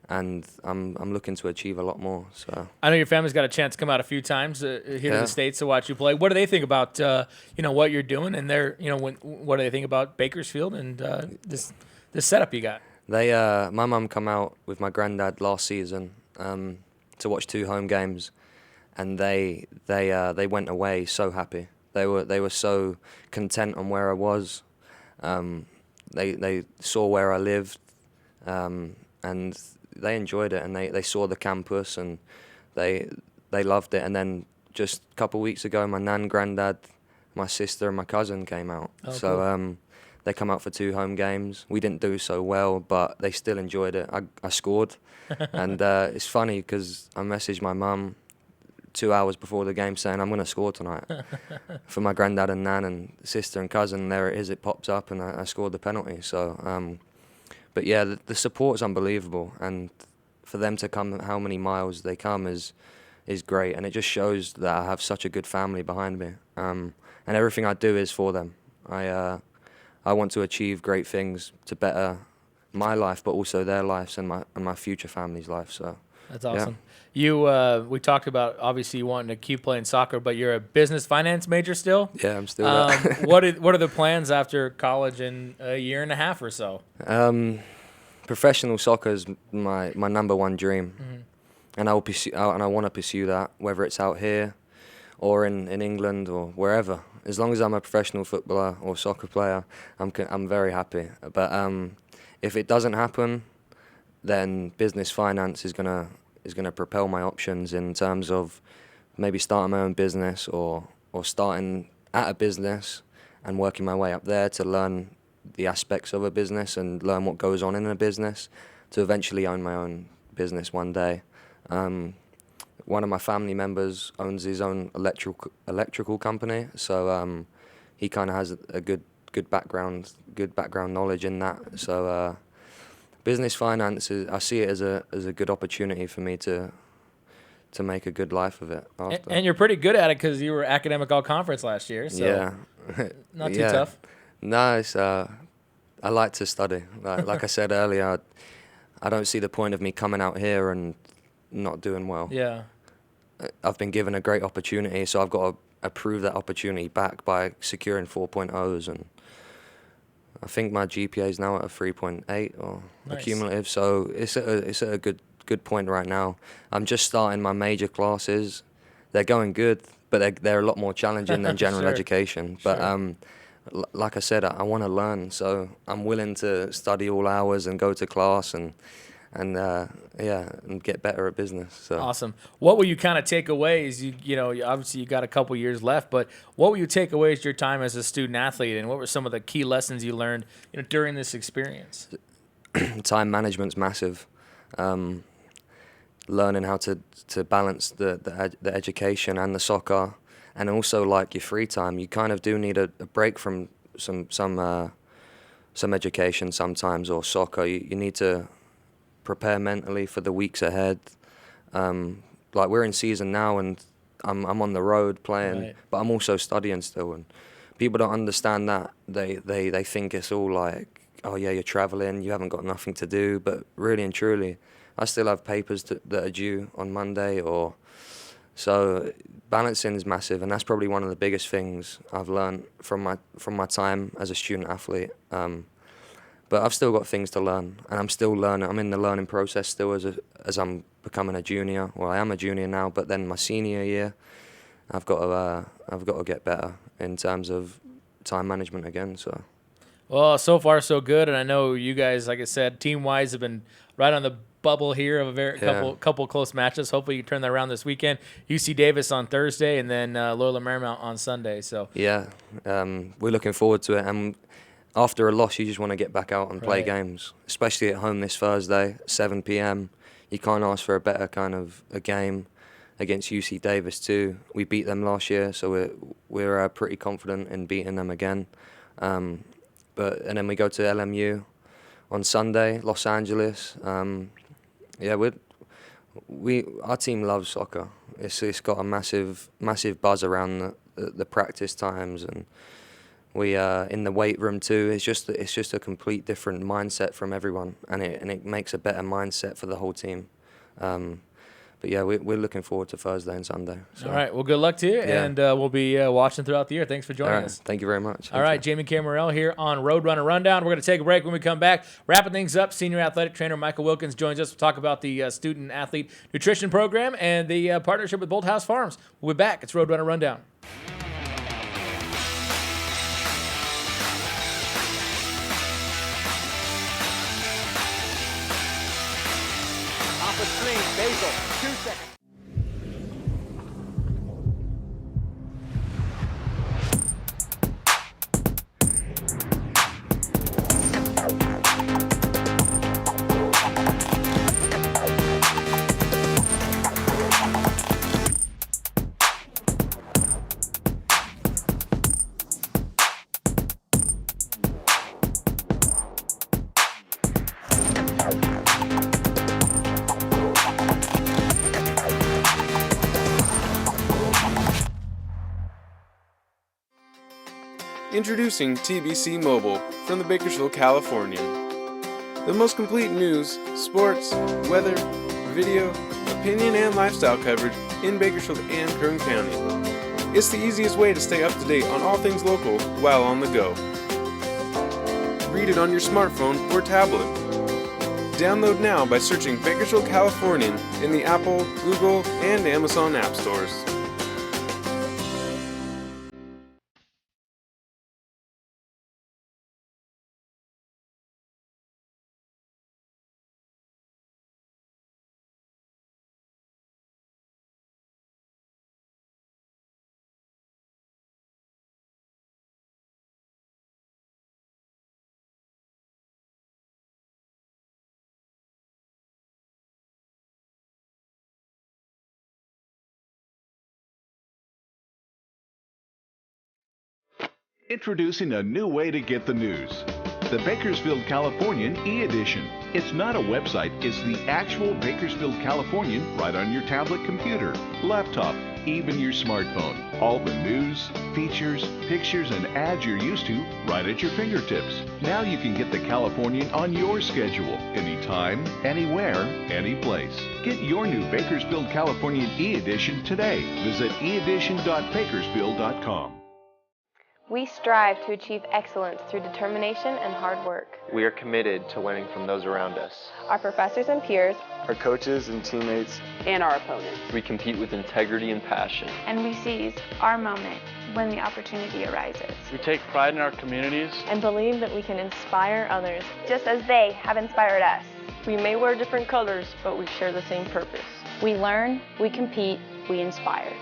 and I'm looking to achieve a lot more. So I know your family's got a chance to come out a few times here to the States to watch you play. What do they think about what you're doing, and what do they think about Bakersfield and this setup you got? My mum come out with my granddad last season to watch 2 home games, and they went away so happy. They were so content on where I was. They saw where I lived, and they enjoyed it, and they saw the campus, and they loved it. And then just a couple of weeks ago, my nan, granddad, my sister, and my cousin came out. Oh, so cool. they come out for 2 home games. We didn't do so well, but they still enjoyed it. I scored, and it's funny because I messaged my mum 2 hours before the game saying I'm going to score tonight for my granddad and nan and sister and cousin. There it is, it pops up, and I scored the penalty. So, but yeah, the support's unbelievable, and for them to come how many miles they come is great, and it just shows that I have such a good family behind me, and everything I do is for them. I want to achieve great things to better my life, but also their lives and my future family's life. So that's awesome. Yeah. We talked about obviously you wanting to keep playing soccer, but you're a business finance major still. Yeah, I'm still. What are the plans after college in a year and a half or so? Professional soccer is my number one dream, and I want to pursue that, whether it's out here or in England or wherever. As long as I'm a professional footballer or soccer player, I'm very happy. But if it doesn't happen, then business finance is gonna propel my options in terms of maybe starting my own business or starting at a business and working my way up there to learn the aspects of a business and learn what goes on in a business to eventually own my own business one day. One of my family members owns his own electrical company, so he kind of has a good background knowledge in that. So business finance I see it as a good opportunity for me to make a good life of it after. And you're pretty good at it because you were academic all conference last year. So yeah, not too tough. No, it's I like to study. Like I said earlier, I don't see the point of me coming out here and not doing well. Yeah. I've been given a great opportunity, so I've got to approve that opportunity back by securing 4.0s, and I think my GPA is now at a 3.8 or Nice. cumulative, so it's at a good point right now. I'm just starting my major classes. They're going good, but they're a lot more challenging than general Sure. education. But Sure. Like I said, I want to learn, so I'm willing to study all hours and go to class and get better at business. So Awesome. What will you kind of take away? Is obviously you got a couple years left, but what will you take away as your time as a student athlete, and what were some of the key lessons you learned during this experience? Time management's massive. Learning how to balance the education and the soccer, and also like your free time. You kind of do need a break from some education sometimes, or soccer. You need to prepare mentally for the weeks ahead. Like we're in season now, and I'm on the road playing, Right. but I'm also studying still. And people don't understand that. They think it's all like, oh yeah, you're traveling, you haven't got nothing to do. But really and truly, I still have papers that are due on Monday, so balancing is massive, and that's probably one of the biggest things I've learned from my time as a student athlete. But I've still got things to learn, and I'm still learning. I'm in the learning process still as I'm becoming a junior. Well, I am a junior now, but then my senior year, I've got to get better in terms of time management again. So. Well, so far so good, and I know you guys, like I said, team-wise have been right on the bubble here of a couple close matches. Hopefully you turn that around this weekend. UC Davis on Thursday, and then Loyola Marymount on Sunday. So Yeah, we're looking forward to it, and after a loss, you just want to get back out and play Right. games, especially at home this Thursday, 7 p.m. You can't ask for a better kind of a game against UC Davis too. We beat them last year, so we're pretty confident in beating them again. And then we go to LMU on Sunday, Los Angeles. Our team loves soccer. It's got a massive buzz around the practice times, and we in the weight room too. It's just a complete different mindset from everyone, and it makes a better mindset for the whole team. But yeah, we're looking forward to Thursday and Sunday. So. All right. Well, good luck to you, and we'll be watching throughout the year. Thanks for joining us. Thank you very much. All right, Jamie Carey-Morrell here on Roadrunner Rundown. We're going to take a break. When we come back, wrapping things up, senior athletic trainer Michael Wilkins joins us to talk about the student-athlete nutrition program and the partnership with Bolthouse Farms. We'll be back. It's Roadrunner Rundown. Off the screen, Basil, 2 seconds. Introducing TBC Mobile from the Bakersfield, California. The most complete news, sports, weather, video, opinion, and lifestyle coverage in Bakersfield and Kern County. It's the easiest way to stay up to date on all things local while on the go. Read it on your smartphone or tablet. Download now by searching Bakersfield Californian in the Apple, Google, and Amazon app stores. Introducing a new way to get the news. The Bakersfield Californian e-edition. It's not a website, it's the actual Bakersfield Californian right on your tablet computer, laptop, even your smartphone. All the news, features, pictures, and ads you're used to right at your fingertips. Now you can get the Californian on your schedule, anytime, anywhere, anyplace. Get your new Bakersfield Californian e-edition today. Visit eedition.bakersfield.com. We strive to achieve excellence through determination and hard work. We are committed to winning from those around us. Our professors and peers, our coaches and teammates, and our opponents. We compete with integrity and passion. And we seize our moment when the opportunity arises. We take pride in our communities and believe that we can inspire others, just as they have inspired us. We may wear different colors, but we share the same purpose. We learn, we compete, we inspire.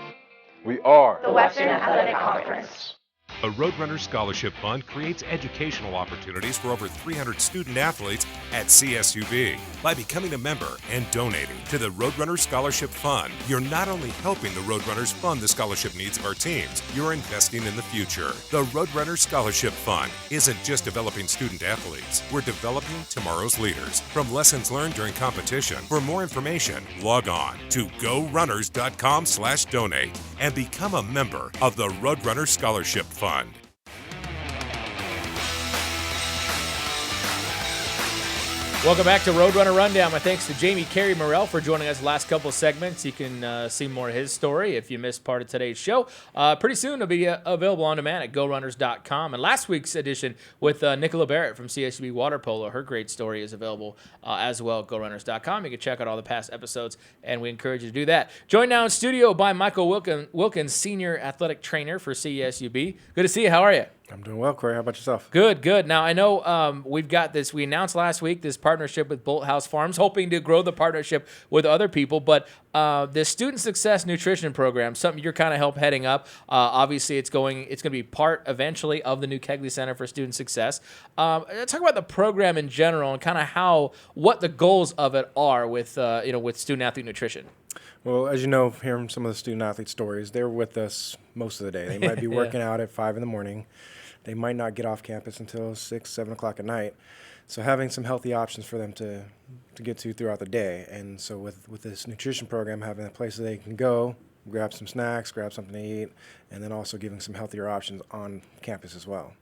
We are the Western Athletic Conference. A Roadrunner Scholarship Fund creates educational opportunities for over 300 student athletes at CSUB. By becoming a member and donating to the Roadrunner Scholarship Fund, you're not only helping the Roadrunners fund the scholarship needs of our teams, you're investing in the future. The Roadrunner Scholarship Fund isn't just developing student athletes. We're developing tomorrow's leaders. From lessons learned during competition, for more information, log on to gorunners.com/donate and become a member of the Roadrunner Scholarship Fund. Welcome back to Roadrunner Rundown. My thanks to Jamie Carey-Morrell for joining us the last couple of segments. You can see more of his story if you missed part of today's show. Pretty soon it'll be available on demand at gorunners.com. And last week's edition with Nicola Barrett from CSUB Water Polo, her great story is available as well at gorunners.com. You can check out all the past episodes, and we encourage you to do that. Joined now in studio by Michael Wilkins, Senior Athletic Trainer for CSUB. Good to see you. How are you? I'm doing well, Corey. How about yourself? Good, good. Now, I know we've got this. We announced last week this partnership with Bolthouse Farms, hoping to grow the partnership with other people. But the Student Success Nutrition Program, something you're kind of heading up. Obviously, it's going to be part eventually of the new Kegley Center for Student Success. Talk about the program in general and kind of what the goals of it are with with student athlete nutrition. Well, as you know, hearing some of the student athlete stories, they're with us most of the day. They might be working out at 5 in the morning. They might not get off campus until 6, 7 o'clock at night. So having some healthy options for them to get to throughout the day. And so with this nutrition program, having a place that they can go, grab some snacks, grab something to eat, and then also giving some healthier options on campus as well.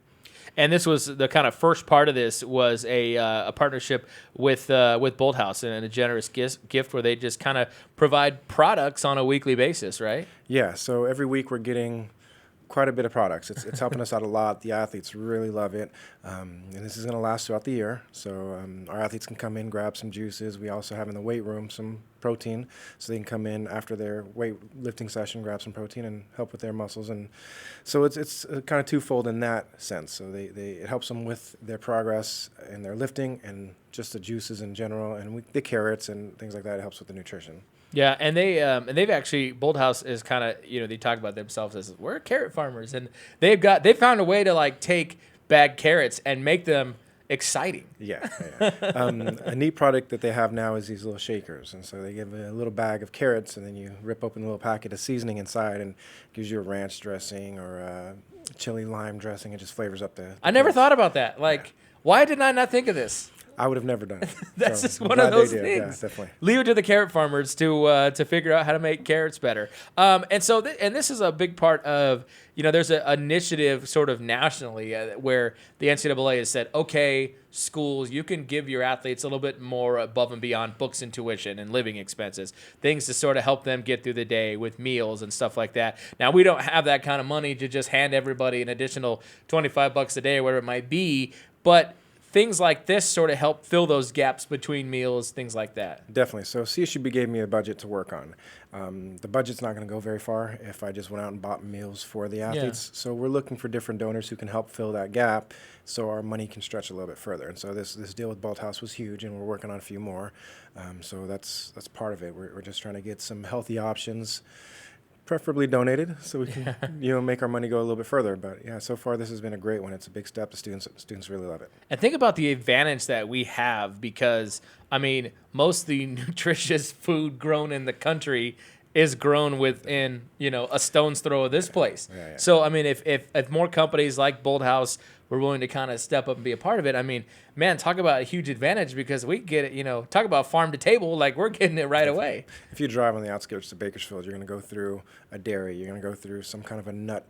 And this was the kind of first part of this was a partnership with Bolthouse and a generous gift where they just kind of provide products on a weekly basis, right? Yeah, so every week we're getting quite a bit of products. It's helping us out a lot. The athletes really love it. And this is going to last throughout the year. So our athletes can come in, grab some juices. We also have in the weight room some protein, so they can come in after their weightlifting session, grab some protein and help with their muscles. And so it's kind of twofold in that sense. So it helps them with their progress and their lifting and just the juices in general. And the carrots and things like that, it helps with the nutrition. Yeah, and they've actually, Bolthouse is kind of, they talk about themselves as we're carrot farmers, and they found a way to like take bad carrots and make them exciting. Yeah. A neat product that they have now is these little shakers, and so they give a little bag of carrots, and then you rip open a little packet of seasoning inside, and it gives you a ranch dressing or a chili lime dressing. It just flavors up the I never thought about that. Like, why did I not think of this? I would have never done it. That's so just one of those things. Yeah, definitely. Leave it to the carrot farmers to figure out how to make carrots better. And so this is a big part of, there's an initiative sort of nationally where the NCAA has said, okay, schools, you can give your athletes a little bit more above and beyond books and tuition and living expenses, things to sort of help them get through the day with meals and stuff like that. Now, we don't have that kind of money to just hand everybody an additional $25 a day or whatever it might be, but things like this sort of help fill those gaps between meals, things like that. Definitely. So CSUB gave me a budget to work on. The budget's not going to go very far if I just went out and bought meals for the athletes. Yeah. So we're looking for different donors who can help fill that gap so our money can stretch a little bit further. And so this deal with Bolthouse was huge, and we're working on a few more. So that's part of it. We're just trying to get some healthy options, preferably donated, so we can make our money go a little bit further. But yeah, so far this has been a great one. It's a big step. The students really love it. And think about the advantage that we have because, most of the nutritious food grown in the country is grown within, a stone's throw of this place. Yeah. So, if more companies like Bolthouse were willing to kind of step up and be a part of it, man, talk about a huge advantage because we get it, talk about farm to table, like we're getting it right away. If you drive on the outskirts of Bakersfield, you're going to go through a dairy, you're going to go through some kind of a nut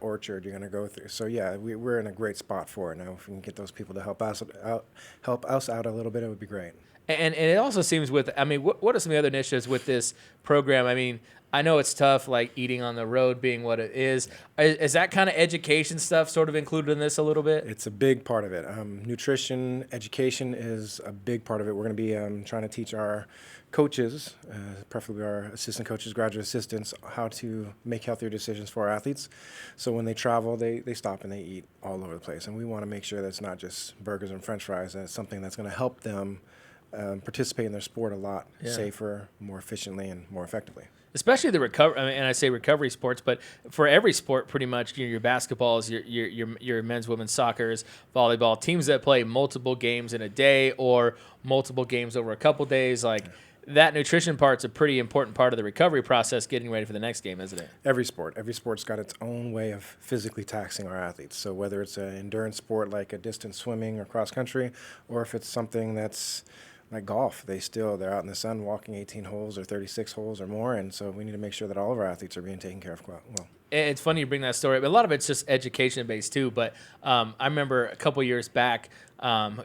orchard, you're going to go through. So yeah, we're in a great spot for it. Now, if we can get those people to help us out a little bit, it would be great. And it also seems with, what are some of the other initiatives with this program? I know it's tough, like eating on the road being what it is. Is that kind of education stuff sort of included in this a little bit? It's a big part of it. Nutrition, education is a big part of it. We're going to be trying to teach our coaches, preferably our assistant coaches, graduate assistants, how to make healthier decisions for our athletes. So when they travel, they stop and they eat all over the place. And we want to make sure that it's not just burgers and french fries, that it's something that's going to help them participate in their sport a lot safer, more efficiently, and more effectively. Especially the recovery, and I say recovery sports, but for every sport, pretty much, your basketballs, your men's, women's soccer's, volleyball, teams that play multiple games in a day or multiple games over a couple days, that nutrition part's a pretty important part of the recovery process, getting ready for the next game, isn't it? Every sport's got its own way of physically taxing our athletes. So whether it's an endurance sport like a distance swimming or cross country, or if it's something that's like golf, they're out in the sun walking 18 holes or 36 holes or more, and so we need to make sure that all of our athletes are being taken care of well. It's funny you bring that story up. A lot of it's just education based too, but I remember a couple years back,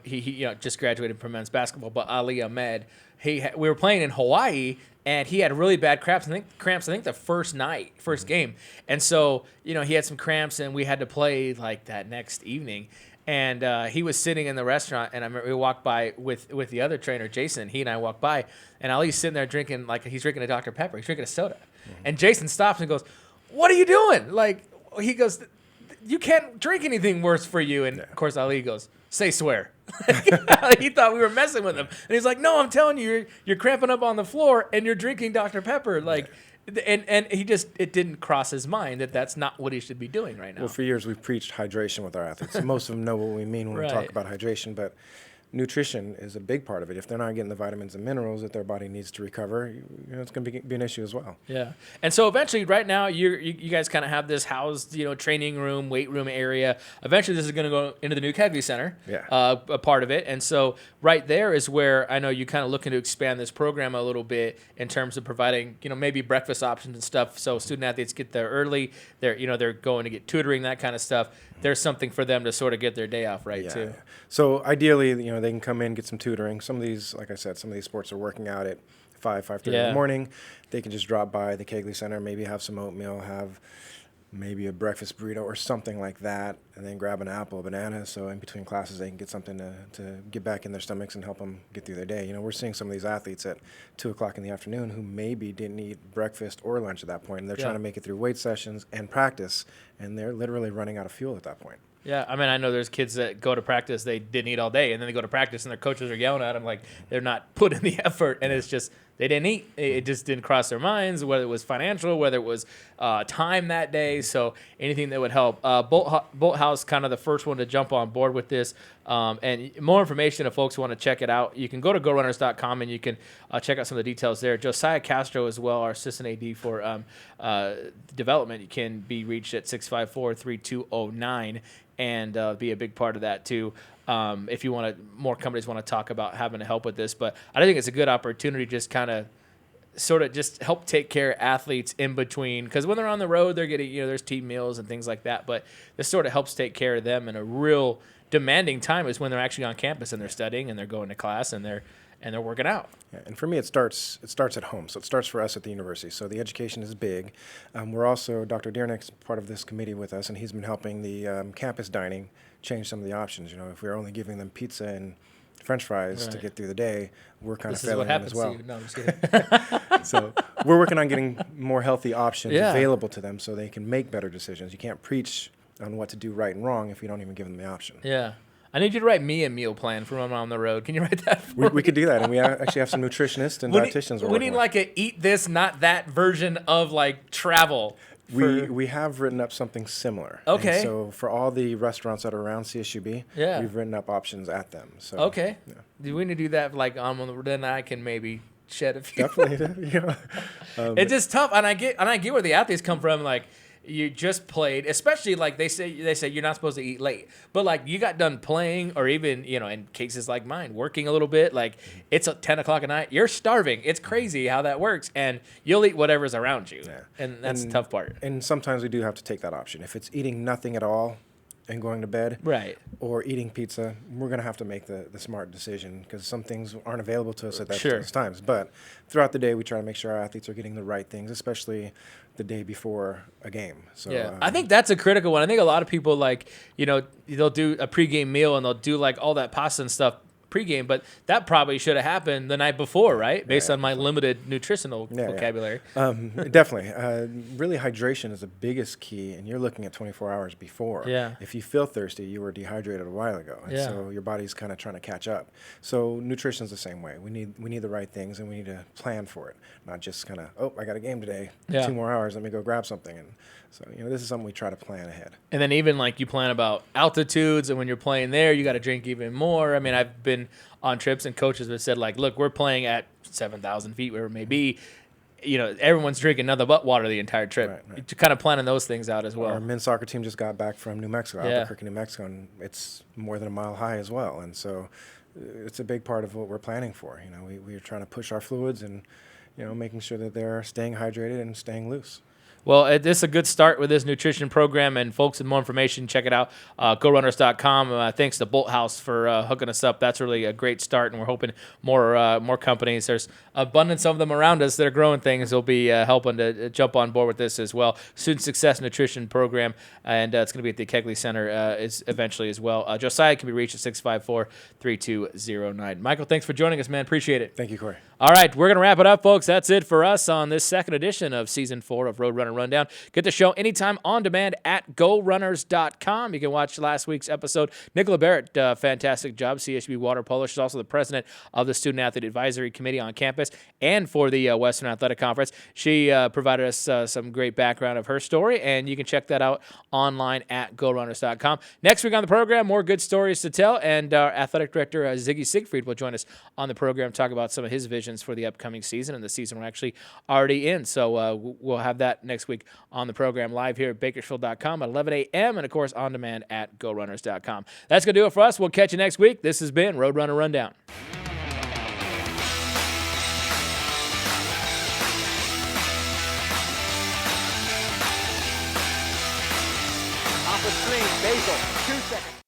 he just graduated from men's basketball, but Ali Ahmed, we were playing in Hawaii, and he had really bad cramps. I think the first game, and so he had some cramps, and we had to play like that next evening. And he was sitting in the restaurant, and I remember we walked by with the other trainer, Jason. He and I walked by, and Ali's sitting there drinking, like he's drinking a Dr. Pepper. He's drinking a soda. Mm-hmm. And Jason stops and goes, "What are you doing?" He goes, "You can't drink anything worse for you." And, of course, Ali goes, "Say swear." He thought we were messing with him. And he's like, "No, I'm telling you, you're cramping up on the floor, and you're drinking Dr. Pepper." And it didn't cross his mind that that's not what he should be doing right now. Well, for years we've preached hydration with our athletes. Most of them know what we mean when we talk about hydration, but nutrition is a big part of it. If they're not getting the vitamins and minerals that their body needs to recover, it's going to be an issue as well. Yeah. And so eventually, right now, you guys kind of have this housed, training room, weight room area. Eventually, this is going to go into the new Kegley Center, a part of it. And so right there is where I know you kind of looking to expand this program a little bit in terms of providing, maybe breakfast options and stuff. So student athletes get there early. They're going to get tutoring, that kind of stuff. There's something for them to sort of get their day off right too. So ideally, they can come in, get some tutoring. Some of these, like I said, some of these sports are working out at 5:30 in the morning. They can just drop by the Kegley Center, maybe have some oatmeal, have maybe a breakfast burrito or something like that, and then grab an apple, a banana, so in between classes they can get something to get back in their stomachs and help them get through their day. We're seeing some of these athletes at 2 o'clock in the afternoon who maybe didn't eat breakfast or lunch at that point, and they're trying to make it through weight sessions and practice, and they're literally running out of fuel at that point. Yeah, I mean, I know there's kids that go to practice, they didn't eat all day, and then they go to practice and their coaches are yelling at them like they're not putting the effort, and it's just they didn't eat. It just didn't cross their minds, whether it was financial, whether it was time that day. So anything that would help. Bolthouse, kind of the first one to jump on board with this. And more information if folks want to check it out, you can go to GoRunners.com and you can check out some of the details there. Josiah Castro as well, our assistant AD for development, you can be reached at 654-3209 and be a big part of that too. If you want to, more companies want to talk about having to help with this, but I think it's a good opportunity to just kind of sort of just help take care of athletes in between, because when they're on the road, they're getting, there's team meals and things like that, but this sort of helps take care of them in a real demanding time is when they're actually on campus and they're studying and they're going to class and they're working out. Yeah, and for me, it starts at home. So it starts for us at the university. So the education is big. We're also, Dr. Dearnick's part of this committee with us, and he's been helping the campus dining change some of the options. If we're only giving them pizza and French fries to get through the day, we're kind of failing them as well. No, I'm just kidding. So we're working on getting more healthy options available to them so they can make better decisions. You can't preach on what to do right and wrong if you don't even give them the option. Yeah. I need you to write me a meal plan for when I'm on the road. Can you write that for me? We could do that, and we actually have some nutritionists and dietitians. We need like a eat this, not that version of like travel. We have written up something similar. Okay. And so for all the restaurants that are around CSUB, we've written up options at them. So okay. Yeah. Do we need to do that like on the road? Then I can maybe shed a few. Definitely. It's just tough, and I get where the athletes come from. Like, you just played, especially like they say you're not supposed to eat late, but like you got done playing, or even in cases like mine, working a little bit. Like it's 10 o'clock at night, you're starving. It's crazy how that works, and you'll eat whatever's around you, and that's the tough part. And sometimes we do have to take that option. If it's eating nothing at all and going to bed, right, or eating pizza, we're going to have to make the smart decision, because some things aren't available to us at those times. But throughout the day, we try to make sure our athletes are getting the right things, especially the day before a game. So I think that's a critical one. I think a lot of people they'll do a pregame meal and they'll do like all that pasta and stuff pregame, but that probably should have happened the night before, right? Based on my limited nutritional vocabulary. Definitely. Really, hydration is the biggest key, and you're looking at 24 hours before. Yeah. If you feel thirsty, you were dehydrated a while ago, and so your body's kind of trying to catch up. So nutrition's the same way. We need the right things, and we need to plan for it, not just kind of, I got a game today, 2 more hours, let me go grab something. And so, this is something we try to plan ahead. And then even like you plan about altitudes, and when you're playing there, you got to drink even more. I mean, I've been on trips and coaches have said like, look, we're playing at 7,000 feet, wherever it may be. Everyone's drinking nothing but water the entire trip. Right. Kind of planning those things out as well. Our men's soccer team just got back from New Mexico, Albuquerque, New Mexico, and it's more than a mile high as well. And so it's a big part of what we're planning for. We're trying to push our fluids and, making sure that they're staying hydrated and staying loose. Well, this is a good start with this nutrition program, and folks with more information, check it out, GoRunners.com. Thanks to Bolthouse for hooking us up. That's really a great start, and we're hoping more companies. There's abundance of them around us that are growing things. Will be helping to jump on board with this as well. Student Success Nutrition Program, and it's going to be at the Kegley Center is eventually as well. Josiah can be reached at 654-3209. Michael, thanks for joining us, man. Appreciate it. Thank you, Corey. All right, we're going to wrap it up, folks. That's it for us on this second edition of Season 4 of Roadrunner Roadrunner Rundown. Get the show anytime on demand at GoRunners.com. You can watch last week's episode. Nicola Barrett, fantastic job, CSUB water polo. She's also the president of the Student Athlete Advisory Committee on campus and for the Western Athletic Conference. She provided us some great background of her story, and you can check that out online at GoRunners.com. Next week on the program, more good stories to tell, and our athletic director, Ziggy Siegfried, will join us on the program, talk about some of his visions for the upcoming season, and the season we're actually already in. So we'll have that next week on the program, live here at Bakersfield.com at 11 a.m., and, of course, on demand at GoRunners.com. That's going to do it for us. We'll catch you next week. This has been Roadrunner Rundown. Off the screen, Basil, 2 seconds.